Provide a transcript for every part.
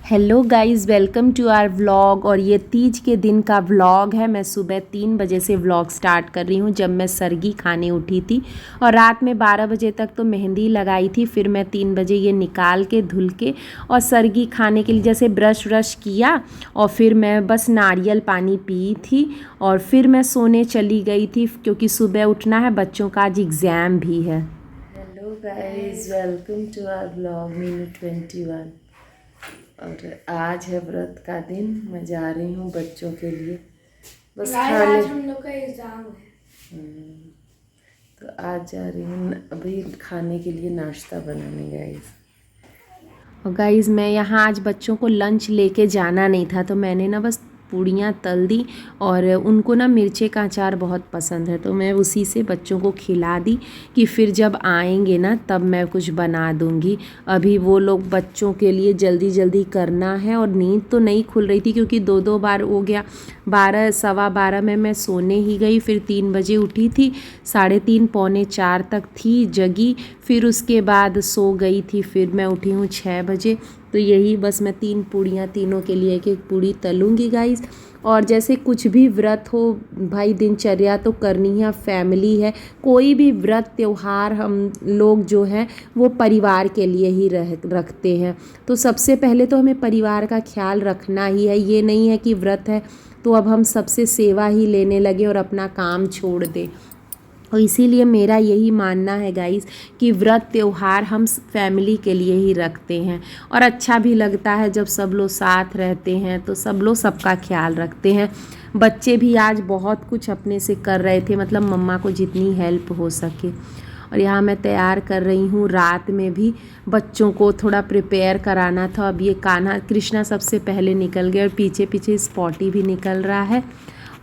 Hello guys, welcome to our vlog. और ये तीज के दिन का व्लॉग है। मैं सुबह 3 बजे से व्लॉग स्टार्ट कर रही हूँ, जब मैं सरगी खाने उठी थी। और रात में 12 बजे तक तो मेहंदी लगाई थी। फिर मैं 3 बजे ये निकाल के धुल के और सरगी खाने के लिए जैसे ब्रश व्रश किया, और फिर मैं बस नारियल पानी पी थी। और फिर मैं सोने चली गई थी, क्योंकि सुबह उठना है, बच्चों का आज एग्ज़ाम भी है। Hello guys, welcome to our vlog Meenu 21। और आज है व्रत का दिन। मैं जा रही हूँ बच्चों के लिए बस खाने। आज हम लोग का एग्जाम है। तो आज जा रही हूँ अभी खाने के लिए नाश्ता बनाने गाइस। और गाइस, मैं यहाँ आज बच्चों को लंच लेके जाना नहीं था, तो मैंने ना बस पूड़ियाँ तल दी। और उनको ना मिर्चे का अचार बहुत पसंद है, तो मैं उसी से बच्चों को खिला दी कि फिर जब आएंगे ना तब मैं कुछ बना दूँगी। अभी वो लोग बच्चों के लिए जल्दी जल्दी करना है। और नींद तो नहीं खुल रही थी, क्योंकि 2 बार हो गया। 12 सवा 12 में मैं सोने ही गई, फिर 3 बजे उठी थी, 3:30 पौने 4 तक थी जगी। फिर उसके बाद सो गई थी, फिर मैं उठी हूँ 6 बजे। तो यही बस मैं 3 पूड़ियाँ, तीनों के लिए एक एक पूड़ी तलूँगी गाइस। और जैसे कुछ भी व्रत हो भाई, दिनचर्या तो करनी है, फैमिली है। कोई भी व्रत त्यौहार हम लोग जो हैं वो परिवार के लिए ही रखते हैं। तो सबसे पहले तो हमें परिवार का ख्याल रखना ही है। ये नहीं है कि व्रत है तो अब हम सबसे सेवा ही लेने लगे और अपना काम छोड़ दें। और इसीलिए मेरा यही मानना है गाइस कि व्रत त्यौहार हम फैमिली के लिए ही रखते हैं। और अच्छा भी लगता है जब सब लोग साथ रहते हैं, तो सब लोग सबका ख्याल रखते हैं। बच्चे भी आज बहुत कुछ अपने से कर रहे थे, मतलब मम्मा को जितनी हेल्प हो सके। और यहाँ मैं तैयार कर रही हूँ। रात में भी बच्चों को थोड़ा प्रिपेयर कराना था। अब ये कान्हा कृष्णा सबसे पहले निकल गए, और पीछे पीछे स्पॉटी भी निकल रहा है।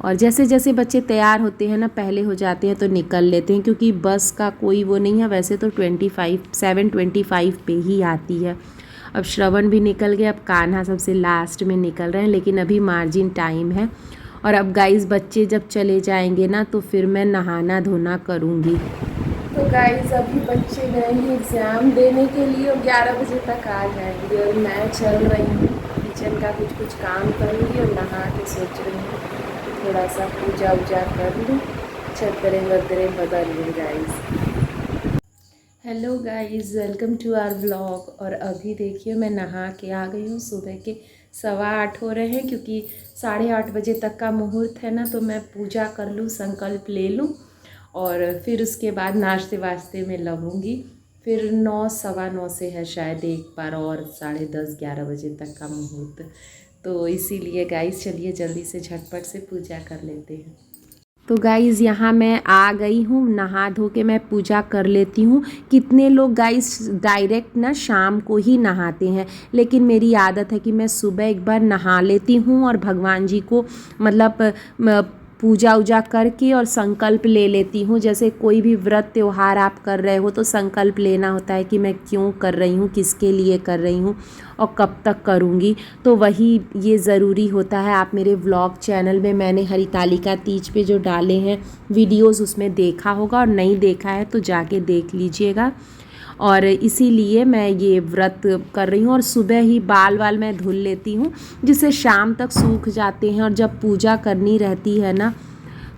और जैसे जैसे बच्चे तैयार होते हैं ना, पहले हो जाते हैं तो निकल लेते हैं, क्योंकि बस का कोई वो नहीं है। वैसे तो 7:25 पे ही आती है। अब श्रवण भी निकल गया, अब कान्हा सबसे लास्ट में निकल रहे हैं, लेकिन अभी मार्जिन टाइम है। और अब गाइस, बच्चे जब चले जाएंगे ना तो फिर मैं नहाना धोना करूँगी। तो गाइस, अभी बच्चे गए हैं एग्ज़ाम देने के लिए, और 11 बजे तक आ जाएंगे। और मैं चल रही हूँ किचन का कुछ काम करूँगी, और नहा के सोच रही हूँ थोड़ा सा पूजा वूजा कर लूँ, चद्दरें वद्दरें बदल लूँ guys. Hello guys, welcome to our vlog. और अभी देखिए मैं नहा के आ गई हूँ। सुबह के 8:15 हो रहे हैं, क्योंकि 8:30 बजे तक का मुहूर्त है ना, तो मैं पूजा कर लूँ, संकल्प ले लूँ, और फिर उसके बाद नाश्ते वास्ते में लगूँगी। फिर 9 सवा 9 से है शायद एक बार, और 10:30 11 बजे तक का मुहूर्त। तो इसीलिए गाइस, चलिए जल्दी से झटपट से पूजा कर लेते हैं। तो गाइज़, यहाँ मैं आ गई हूँ, नहा धो के मैं पूजा कर लेती हूँ। कितने लोग गाइज़ डायरेक्ट ना शाम को ही नहाते हैं, लेकिन मेरी आदत है कि मैं सुबह एक बार नहा लेती हूँ, और भगवान जी को मतलब पूजा उजा करके और संकल्प ले लेती हूँ। जैसे कोई भी व्रत त्यौहार आप कर रहे हो तो संकल्प लेना होता है कि मैं क्यों कर रही हूँ, किसके लिए कर रही हूँ, और कब तक करूँगी। तो वही ये ज़रूरी होता है। आप मेरे व्लॉग चैनल में मैंने हरितालिका तीज पे जो डाले हैं वीडियोज़, उसमें देखा होगा, और नहीं देखा है तो जाके देख लीजिएगा। और इसीलिए मैं ये व्रत कर रही हूँ। और सुबह ही बाल वाल मैं धुल लेती हूँ, जिससे शाम तक सूख जाते हैं। और जब पूजा करनी रहती है ना,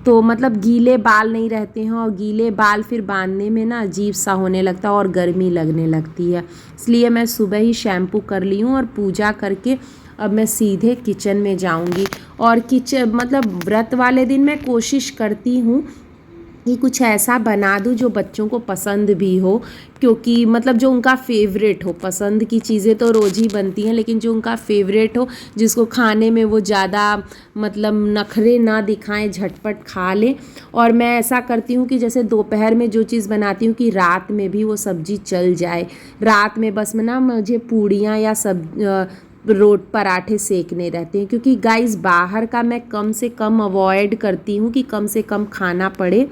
तो मतलब गीले बाल नहीं रहते हैं, और गीले बाल फिर बांधने में ना अजीब सा होने लगता है और गर्मी लगने लगती है। इसलिए मैं सुबह ही शैम्पू कर ली हूँ, और पूजा करके अब मैं सीधे किचन में जाऊँगी। और किचन मतलब व्रत वाले दिन मैं कोशिश करती हूँ कि कुछ ऐसा बना दूँ जो बच्चों को पसंद भी हो, क्योंकि मतलब जो उनका फेवरेट हो। पसंद की चीज़ें तो रोज़ ही बनती हैं, लेकिन जो उनका फेवरेट हो, जिसको खाने में वो ज़्यादा मतलब नखरे ना दिखाएं, झटपट खा लें। और मैं ऐसा करती हूँ कि जैसे दोपहर में जो चीज़ बनाती हूँ कि रात में भी वो सब्ज़ी चल जाए। रात में बस में ना मुझे पूड़ियाँ या रोट पराठे सेकने रहते हैं, क्योंकि गाइस बाहर का मैं कम से कम अवॉइड करती हूँ कि कम से कम खाना पड़े।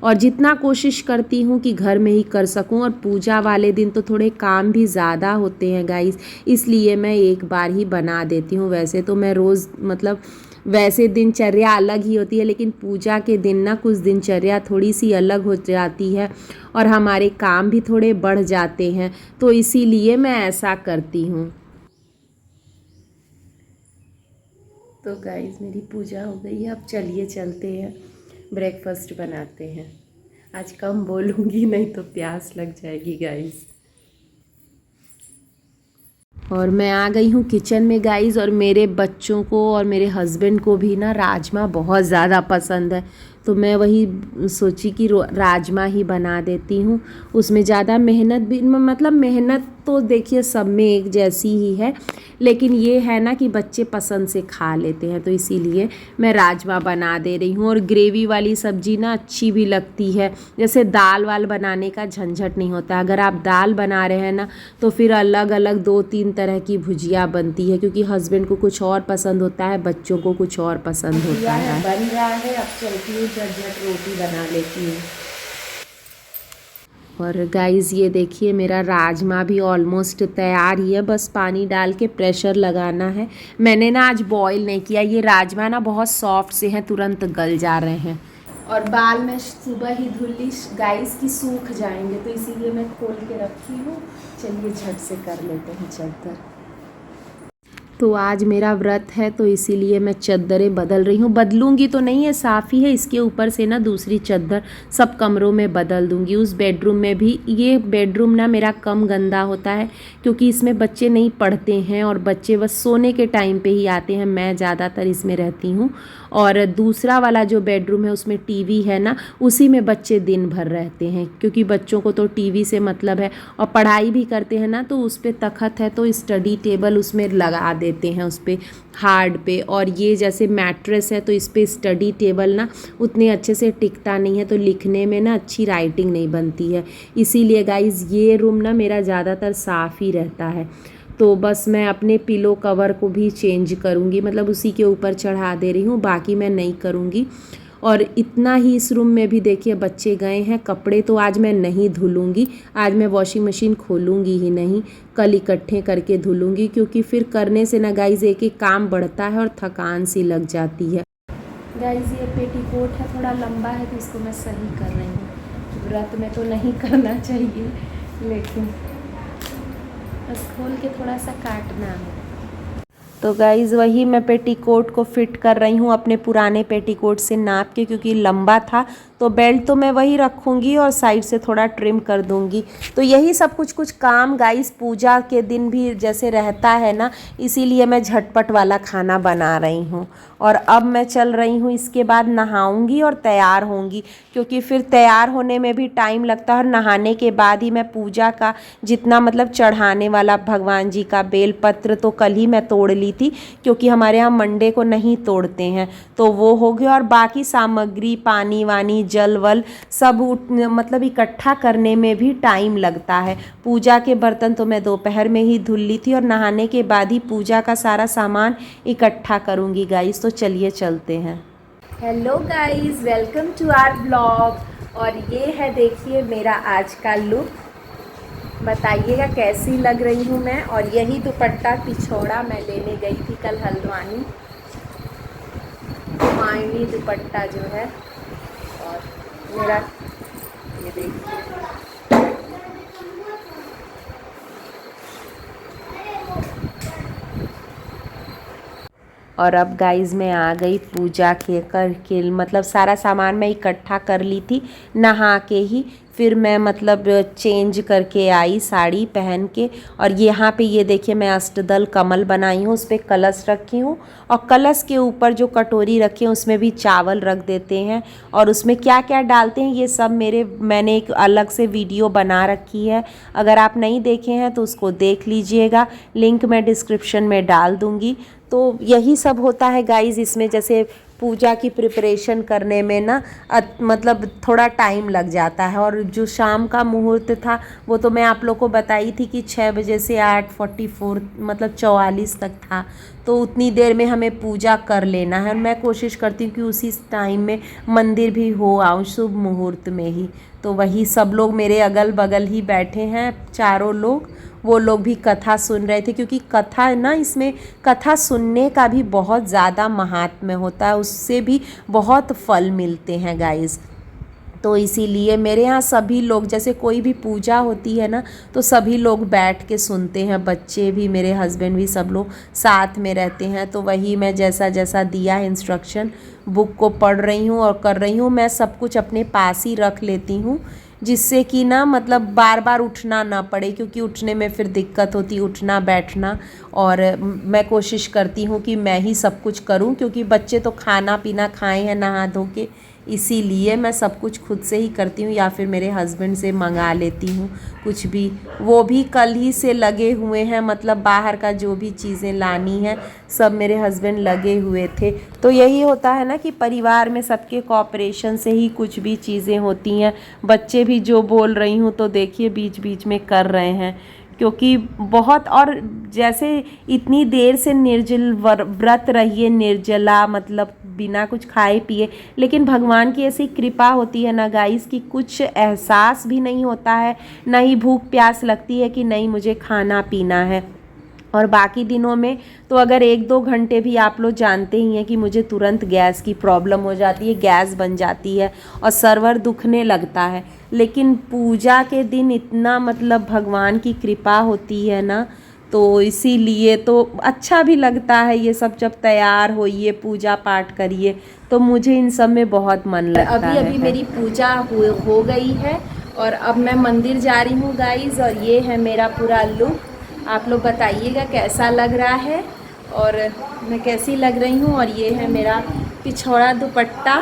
और जितना कोशिश करती हूँ कि घर में ही कर सकूँ। और पूजा वाले दिन तो थोड़े काम भी ज़्यादा होते हैं गाइस, इसलिए मैं एक बार ही बना देती हूँ। वैसे तो मैं रोज़ मतलब वैसे दिनचर्या अलग ही होती है, लेकिन पूजा के दिन ना कुछ दिनचर्या थोड़ी सी अलग हो जाती है, और हमारे काम भी थोड़े बढ़ जाते हैं। तो इसीलिए मैं ऐसा करती हूँ। तो गाइस मेरी पूजा हो गई है, अब चलिए चलते हैं ब्रेकफास्ट बनाते हैं। आज कम बोलूँगी नहीं तो प्यास लग जाएगी गाइस। और मैं आ गई हूँ किचन में गाइस, और मेरे बच्चों को और मेरे हस्बैंड को भी ना राजमा बहुत ज़्यादा पसंद है, तो मैं वही सोची कि राजमा ही बना देती हूँ। उसमें ज़्यादा मेहनत भी मतलब मेहनत तो देखिए सब में एक जैसी ही है, लेकिन ये है ना कि बच्चे पसंद से खा लेते हैं, तो इसीलिए मैं राजमा बना दे रही हूँ। और ग्रेवी वाली सब्ज़ी ना अच्छी भी लगती है, जैसे दाल वाल बनाने का झंझट नहीं होता। अगर आप दाल बना रहे हैं ना तो फिर अलग अलग 2-3 तरह की भुजिया बनती है, क्योंकि हस्बैंड को कुछ और पसंद होता है, बच्चों को कुछ और पसंद होता है। बन रहा है, अब चलती हूँ झटझट रोटी बना लेती हूँ। और गाइज़ ये देखिए मेरा राजमा भी ऑलमोस्ट तैयार ही है, बस पानी डाल के प्रेशर लगाना है। मैंने ना आज बॉईल नहीं किया, ये राजमा ना बहुत सॉफ्ट से हैं, तुरंत गल जा रहे हैं। और बाल मैं सुबह ही धुल ली गाइस की सूख जाएंगे, तो इसीलिए मैं खोल के रखी हूँ। चलिए झट से कर लेते हैं चद्दर। तो आज मेरा व्रत है, तो इसीलिए मैं चद्दरें बदल रही हूँ। बदलूँगी तो नहीं है, साफ़ ही है, इसके ऊपर से ना दूसरी चद्दर सब कमरों में बदल दूँगी। उस बेडरूम में भी, ये बेडरूम ना मेरा कम गंदा होता है क्योंकि इसमें बच्चे नहीं पढ़ते हैं और बच्चे बस सोने के टाइम पे ही आते हैं। मैं ज़्यादातर इसमें रहती हूँ। और दूसरा वाला जो बेडरूम है उसमें टीवी है ना, उसी में बच्चे दिन भर रहते हैं, क्योंकि बच्चों को तो टीवी से मतलब है। और पढ़ाई भी करते हैं ना, तो उस पर तखत है तो स्टडी टेबल उसमें लगा देते हैं, उस पर हार्ड पे। और ये जैसे मैट्रेस है तो इस पर स्टडी टेबल ना उतने अच्छे से टिकता नहीं है, तो लिखने में ना अच्छी राइटिंग नहीं बनती है। इसीलिए गाइज़ ये रूम ना मेरा ज़्यादातर साफ़ ही रहता है। तो बस मैं अपने पिलो कवर को भी चेंज करूँगी, मतलब उसी के ऊपर चढ़ा दे रही हूँ, बाकी मैं नहीं करूँगी। और इतना ही इस रूम में भी देखिए बच्चे गए हैं। कपड़े तो आज मैं नहीं धुलूँगी, आज मैं वॉशिंग मशीन खोलूँगी ही नहीं, कल इकट्ठे करके धुलूँगी, क्योंकि फिर करने से ना गाइज़ एक एक काम बढ़ता है और थकान सी लग जाती है। गाइज़ ये पेटीकोट है, थोड़ा लंबा है तो इसको मैं सही कर रही हूँ। व्रत में तो नहीं करना चाहिए, लेकिन बस खोल के थोड़ा सा काटना है। तो गाइज़ वही मैं पेटीकोट को फिट कर रही हूँ अपने पुराने पेटीकोट से नाप के, क्योंकि लंबा था। तो बेल्ट तो मैं वही रखूँगी और साइड से थोड़ा ट्रिम कर दूँगी। तो यही सब कुछ काम गाइस पूजा के दिन भी जैसे रहता है ना, इसीलिए मैं झटपट वाला खाना बना रही हूँ। और अब मैं चल रही हूँ, इसके बाद नहाऊँगी और तैयार होंगी, क्योंकि फिर तैयार होने में भी टाइम लगता है। और नहाने के बाद ही मैं पूजा का जितना मतलब चढ़ाने वाला भगवान जी का बेलपत्र तो कल ही मैं तोड़ ली थी, क्योंकि हमारे यहाँ मंडे को नहीं तोड़ते हैं, तो वो हो गया। और बाकी सामग्री पानी वानी जल वल सब मतलब इकट्ठा करने में भी टाइम लगता है। पूजा के बर्तन तो मैं दोपहर में ही धुल ली थी, और नहाने के बाद ही पूजा का सारा सामान इकट्ठा करूँगी गाइस। तो चलिए चलते हैं। Hello guys, welcome to our blog. और ये है देखिए मेरा आज का लुक, बताइएगा कैसी लग रही हूँ मैं। और यही दुपट्टा पिछोड़ा मैं लेने गई थी कल हल्द्वानी, मायनी दुपट्टा जो है। और मेरा ये देखिए, और अब गाइज़ मैं आ गई पूजा के करके, मतलब सारा सामान मैं इकट्ठा कर ली थी नहा के ही। फिर मैं मतलब चेंज करके आई साड़ी पहन के। और यहाँ पे ये देखिए मैं अष्टदल कमल बनाई हूँ, उस पर कलश रखी हूँ। और कलश के ऊपर जो कटोरी रखी है उसमें भी चावल रख देते हैं, और उसमें क्या क्या डालते हैं ये सब मैंने एक अलग से वीडियो बना रखी है। अगर आप नहीं देखे हैं तो उसको देख लीजिएगा, लिंक मैं डिस्क्रिप्शन में डाल दूँगी। तो यही सब होता है गाइज़ इसमें। जैसे पूजा की प्रिपरेशन करने में ना मतलब थोड़ा टाइम लग जाता है। और जो शाम का मुहूर्त था वो तो मैं आप लोग को बताई थी कि 6 बजे से 8:44 मतलब 44 तक था, तो उतनी देर में हमें पूजा कर लेना है। और मैं कोशिश करती हूँ कि उसी टाइम में मंदिर भी हो आऊँ, शुभ मुहूर्त में ही। तो वही सब लोग मेरे अगल बगल ही बैठे हैं, चारों लोग, वो लोग भी कथा सुन रहे थे, क्योंकि कथा है ना, इसमें कथा सुनने का भी बहुत ज़्यादा महात्म्य होता है, उससे भी बहुत फल मिलते हैं गाइज़। तो इसीलिए मेरे यहाँ सभी लोग, जैसे कोई भी पूजा होती है ना, तो सभी लोग बैठ के सुनते हैं, बच्चे भी, मेरे हस्बैंड भी, सब लोग साथ में रहते हैं। तो वही मैं जैसा जैसा दिया है इंस्ट्रक्शन, बुक को पढ़ रही हूँ और कर रही हूँ। मैं सब कुछ अपने पास ही रख लेती हूँ, जिससे कि ना मतलब बार बार उठना ना पड़े, क्योंकि उठने में फिर दिक्कत होती, उठना बैठना। और मैं कोशिश करती हूँ कि मैं ही सब कुछ करूँ, क्योंकि बच्चे तो खाना पीना खाए हैं नहा धो के, इसीलिए मैं सब कुछ खुद से ही करती हूँ, या फिर मेरे हस्बैंड से मंगा लेती हूँ कुछ भी। वो भी कल ही से लगे हुए हैं, मतलब बाहर का जो भी चीज़ें लानी है सब मेरे हस्बैंड लगे हुए थे। तो यही होता है ना कि परिवार में सबके कोऑपरेशन से ही कुछ भी चीज़ें होती हैं। बच्चे भी जो बोल रही हूँ तो देखिए बीच बीच में कर रहे हैं, क्योंकि बहुत, और जैसे इतनी देर से निर्जल व्रत रहिए, निर्जला मतलब बिना कुछ खाए पिए, लेकिन भगवान की ऐसी कृपा होती है ना गाइस कि कुछ एहसास भी नहीं होता है, ना ही भूख प्यास लगती है कि नहीं मुझे खाना पीना है। और बाकी दिनों में तो अगर 1-2 घंटे भी, आप लोग जानते ही हैं कि मुझे तुरंत गैस की प्रॉब्लम हो जाती है, गैस बन जाती है और सर्वर दुखने लगता है। लेकिन पूजा के दिन इतना मतलब भगवान की कृपा होती है ना, तो इसीलिए तो अच्छा भी लगता है ये सब, जब तैयार होइए पूजा पाठ करिए, तो मुझे इन सब में बहुत मन लगता है। अभी मेरी पूजा हो गई है और अब मैं मंदिर जा रही हूँ गाइज, और ये है मेरा पूरा लुक। आप लोग बताइएगा कैसा लग रहा है और मैं कैसी लग रही हूँ। और ये है मेरा पिछौड़ा दुपट्टा,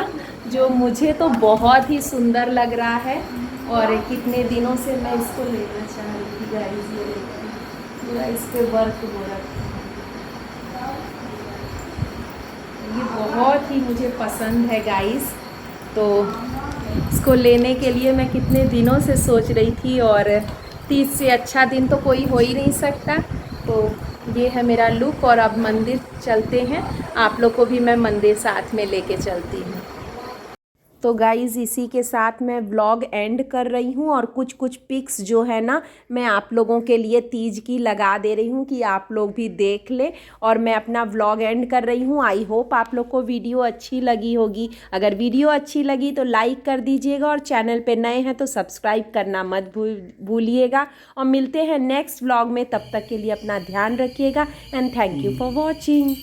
जो मुझे तो बहुत ही सुंदर लग रहा है, और कितने दिनों से मैं इसको लेना चाह रही थी गाइस। ये पूरा इस पे वर्क हो रखा है, ये बहुत ही मुझे पसंद है गाइस। तो इसको लेने के लिए मैं कितने दिनों से सोच रही थी, और 30 से अच्छा दिन तो कोई हो ही नहीं सकता। तो ये है मेरा लुक, और अब मंदिर चलते हैं, आप लोग को भी मैं मंदिर साथ में लेके चलती हूँ। तो गाइज़ इसी के साथ मैं व्लॉग एंड कर रही हूँ, और कुछ कुछ पिक्स जो है ना मैं आप लोगों के लिए तीज की लगा दे रही हूँ कि आप लोग भी देख ले, और मैं अपना व्लॉग एंड कर रही हूँ। आई होप आप लोग को वीडियो अच्छी लगी होगी। अगर वीडियो अच्छी लगी तो लाइक कर दीजिएगा, और चैनल पे नए हैं तो सब्सक्राइब करना मत भूलिएगा। और मिलते हैं नेक्स्ट व्लॉग में, तब तक के लिए अपना ध्यान रखिएगा, and thank you for watching.